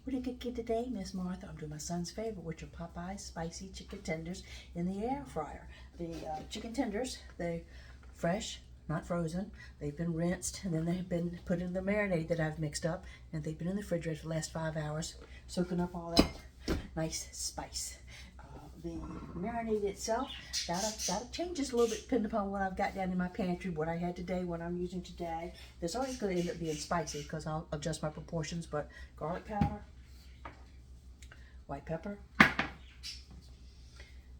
What are you cooking today, Miss Martha? I'm doing my son's favorite, which are Popeye spicy chicken tenders in the air fryer. The chicken tenders, they're fresh, not frozen. They've been rinsed, and then they've been put in the marinade that I've mixed up, and they've been in the refrigerator for the last 5 hours, soaking up all that nice spice. The marinade itself, that'll change just a little bit depending upon what I've got down in my pantry, what I had today, what I'm using today. There's always going to end up being spicy because I'll adjust my proportions, but garlic powder, white pepper,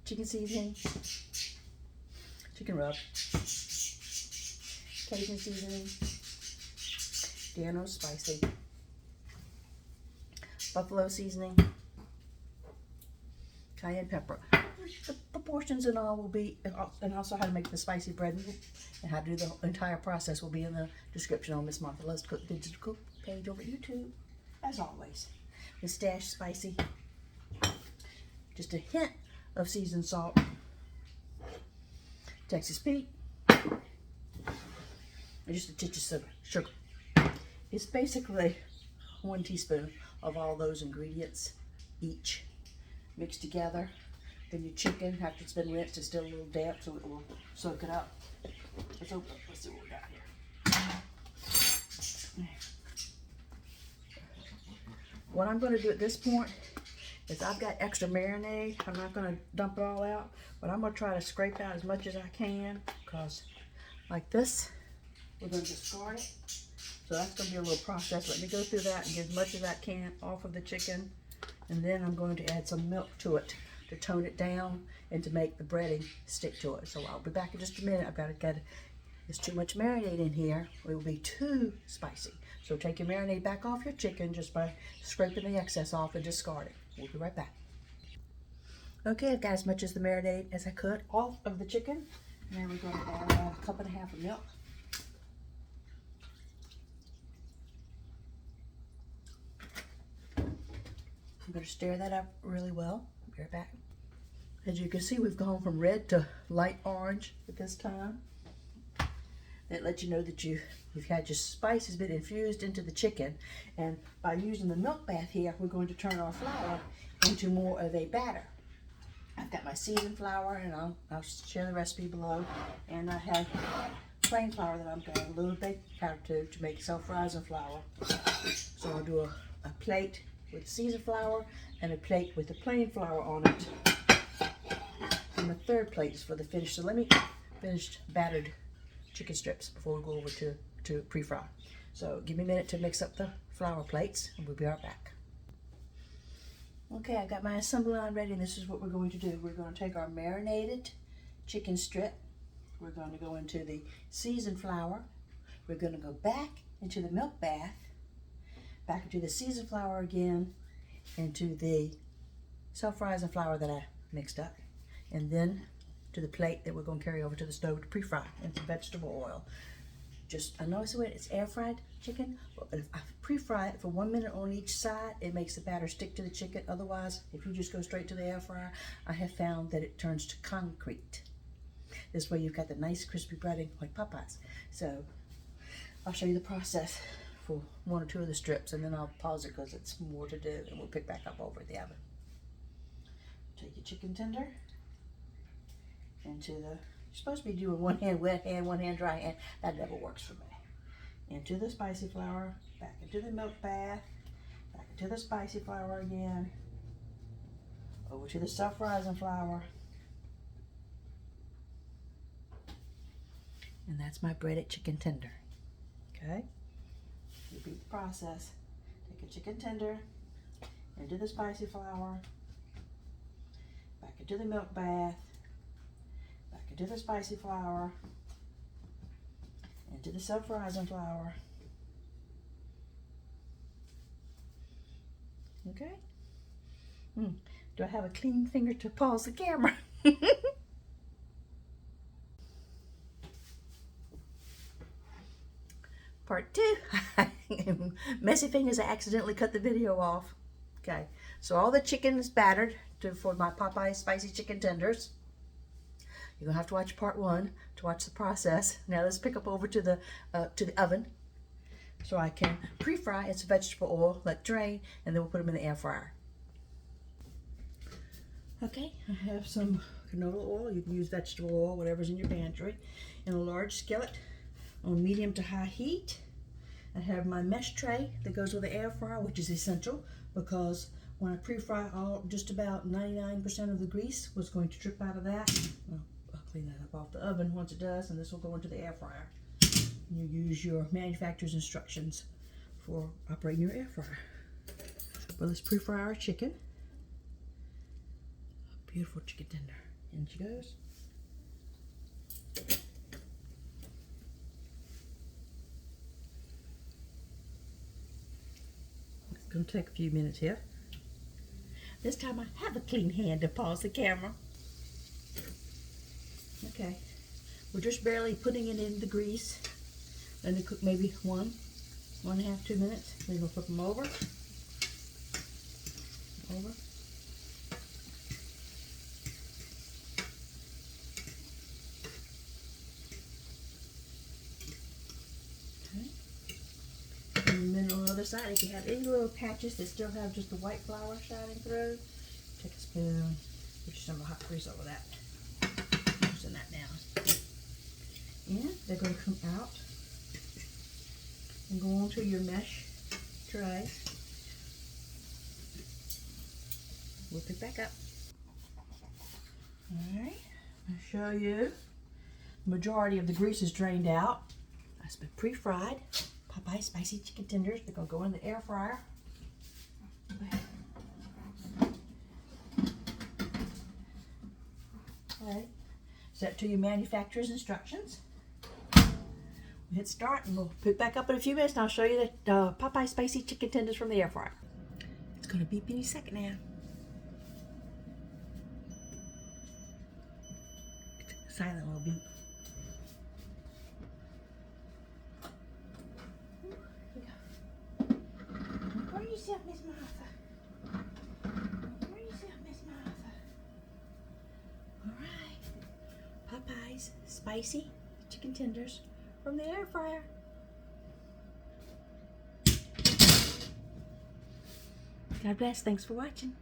chicken seasoning, chicken rub, Cajun seasoning, Kernel spicy, buffalo seasoning, cayenne pepper. The proportions and all will be, and also how to make the spicy bread and how to do the entire process will be in the description on Miss Martha Loves Cook Digital Cook page over YouTube, as always. Miss Dash spicy. Just a hint of seasoned salt, Texas Pete, and just a tinge of sugar. It's basically 1 teaspoon of all those ingredients each mixed together. Then your chicken, after it's been rinsed, is still a little damp, so it will soak it up. Let's open up. Let's see what we got here. What I'm going to do at this point is I've got extra marinade. I'm not going to dump it all out, but I'm going to try to scrape out as much as I can, because like this, we're going to discard it. So that's going to be a little process. Let me go through that and get as much as I can off of the chicken, and then I'm going to add some milk to it to tone it down and to make the breading stick to it. So I'll be back in just a minute. I've got to get, there's too much marinade in here. It will be too spicy. So take your marinade back off your chicken just by scraping the excess off and discard it. We'll be right back. Okay, I've got as much of the marinade as I could off of the chicken. Now we're going to add a 1.5 cups of milk. I'm going to stir that up really well. Be right back. As you can see, we've gone from red to light orange at this time. That lets you know that you've had your spice has been infused into the chicken. And by using the milk bath here, we're going to turn our flour into more of a batter. I've got my seasoned flour, and I'll share the recipe below. And I have plain flour that I'm going a little baking powder to make self-rising flour. So I'll do a plate with seasoned flour and a plate with the plain flour on it. And the third plate is for the finish. So let me finish battered chicken strips before we go over to pre-fry. So give me a minute to mix up the flour plates, and we'll be right back. Okay, I got my assembly line ready, and this is what we're going to do. We're going to take our marinated chicken strip. We're going to go into the seasoned flour. We're going to go back into the milk bath, back into the seasoned flour again, into the self-rising flour that I mixed up, and then to the plate that we're going to carry over to the stove to pre-fry in some vegetable oil. I know it's air fried chicken, but if I pre-fry it for 1 minute on each side, it makes the batter stick to the chicken. Otherwise, if you just go straight to the air fryer, I have found that it turns to concrete. This way you've got the nice crispy breading like Popeye's. So I'll show you the process for 1 or 2 of the strips, and then I'll pause it because it's more to do, and we'll pick back up over at the oven. Take your chicken tender into the, you're supposed to be doing one hand wet hand, one hand dry hand. That never works for me. Into the spicy flour, back into the milk bath, back into the spicy flour again, over to the self-rising flour. And that's my breaded chicken tender. Okay? Repeat the process. Take a chicken tender into the spicy flour, back into the milk bath, back into the spicy flour, into the self-rising flour. Okay? Do I have a clean finger to pause the camera? Part 2. Messy fingers, I accidentally cut the video off. Okay, so all the chicken is battered for my Popeye spicy chicken tenders. You're gonna have to watch part 1 to watch the process. Now let's pick up over to the oven. so I can pre-fry. It's vegetable oil, let drain, and then we'll put them in the air fryer. Okay, I have some canola oil. You can use vegetable oil, whatever's in your pantry, in a large skillet on medium to high heat. I have my mesh tray that goes with the air fryer, which is essential because when I pre-fry, just about 99% of the grease was going to drip out of that. Well, I'll clean that up off the oven once it does, and this will go into the air fryer. You use your manufacturer's instructions for operating your air fryer. Well, let's pre-fry our chicken. A beautiful chicken tender. In she goes. It's going to take a few minutes here. This time I have a clean hand to pause the camera. Okay, we're just barely putting it in the grease. Let it cook maybe 1.5, 2 minutes. Then we'll flip them over. Over. Okay. And then on the other side, if you have any little patches that still have just the white flour shining through, take a spoon, put some hot grease over that. Loosen that down. And they're going to come out and go onto your mesh tray. We'll pick back up. Alright, I'll show you. The majority of the grease is drained out. That's been pre-fried. Popeye spicy chicken tenders. They're going to go in the air fryer. Alright, set to your manufacturer's instructions. We'll hit start and we'll pick back up in a few minutes and I'll show you the Popeye spicy chicken tenders from the air fryer. It's going to beep any second now. Silent little beep. Where are yourself, Miss Martha? Where are yourself, Miss Martha? Alright. Popeye's spicy chicken tenders from the air fryer. God bless. Thanks for watching.